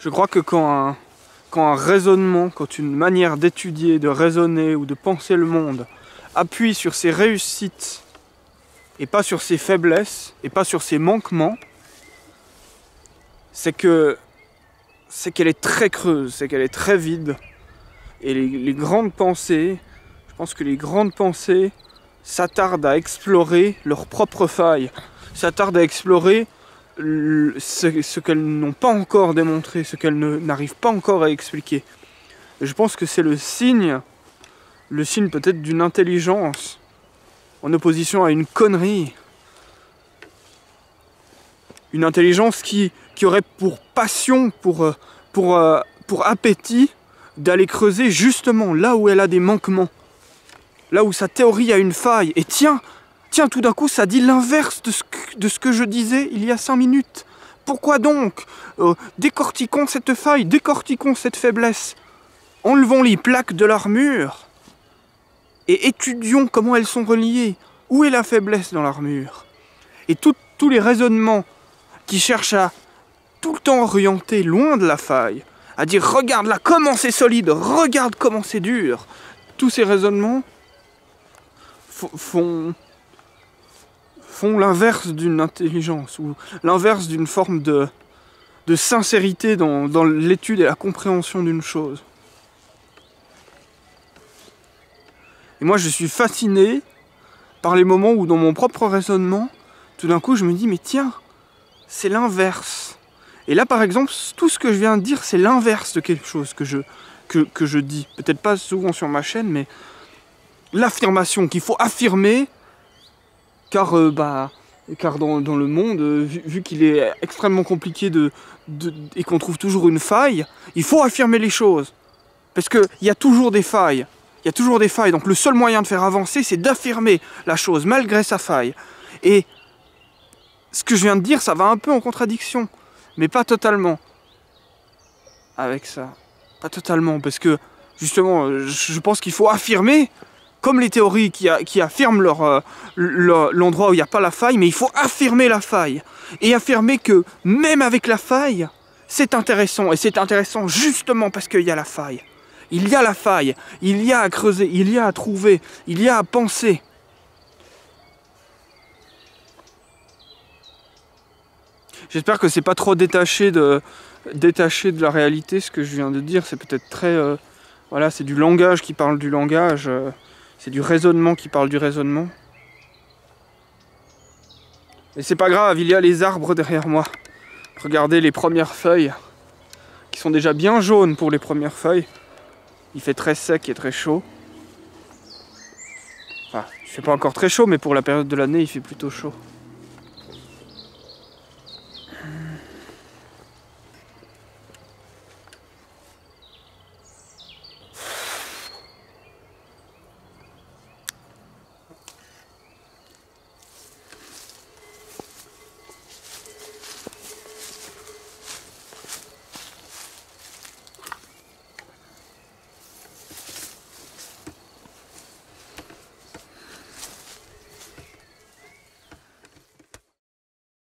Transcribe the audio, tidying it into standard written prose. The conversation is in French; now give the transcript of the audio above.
Je crois que quand un raisonnement, quand une manière d'étudier, de raisonner ou de penser le monde appuie sur ses réussites et pas sur ses faiblesses et pas sur ses manquements, c'est qu'elle est très creuse, c'est qu'elle est très vide. Et les grandes pensées, je pense que les grandes pensées s'attardent à explorer leurs propres failles, s'attardent à explorer ce qu'elles n'ont pas encore démontré, ce qu'elles n'arrivent pas encore à expliquer. Et je pense que c'est le signe peut-être d'une intelligence en opposition à une connerie. Une intelligence qui aurait pour passion, pour appétit, d'aller creuser justement là où elle a des manquements, là où sa théorie a une faille. Et tiens, tout d'un coup, ça dit l'inverse de ce que je disais il y a 5 minutes. Pourquoi donc décortiquons cette faille, décortiquons cette faiblesse. Enlevons les plaques de l'armure et étudions comment elles sont reliées. Où est la faiblesse dans l'armure? Et tous les raisonnements qui cherchent à tout le temps orienter loin de la faille, à dire regarde là comment c'est solide, regarde comment c'est dur. Tous ces raisonnements font l'inverse d'une intelligence ou l'inverse d'une forme de sincérité dans l'étude et la compréhension d'une chose. Et moi je suis fasciné par les moments où dans mon propre raisonnement, tout d'un coup je me dis mais tiens, c'est l'inverse. Et là par exemple, tout ce que je viens de dire c'est l'inverse de quelque chose que je dis. Peut-être pas souvent sur ma chaîne, mais l'affirmation qu'il faut affirmer, car dans le monde, vu qu'il est extrêmement compliqué et qu'on trouve toujours une faille, il faut affirmer les choses. Parce qu'il y a toujours des failles. Il y a toujours des failles. Donc le seul moyen de faire avancer, c'est d'affirmer la chose, malgré sa faille. Et ce que je viens de dire, ça va un peu en contradiction. Mais pas totalement. Avec ça. Pas totalement. Parce que, justement, je pense qu'il faut affirmer, comme les théories qui affirment l'endroit où il n'y a pas la faille, mais il faut affirmer la faille. Et affirmer que, même avec la faille, c'est intéressant. Et c'est intéressant justement parce qu'il y a la faille. Il y a la faille. Il y a à creuser. Il y a à trouver. Il y a à penser. J'espère que c'est pas trop détaché de la réalité, ce que je viens de dire. C'est peut-être très... voilà, c'est du langage qui parle du langage. C'est du raisonnement qui parle du raisonnement. Et c'est pas grave, il y a les arbres derrière moi. Regardez les premières feuilles, qui sont déjà bien jaunes pour les premières feuilles. Il fait très sec et très chaud. Enfin, il fait pas encore très chaud, mais pour la période de l'année, il fait plutôt chaud.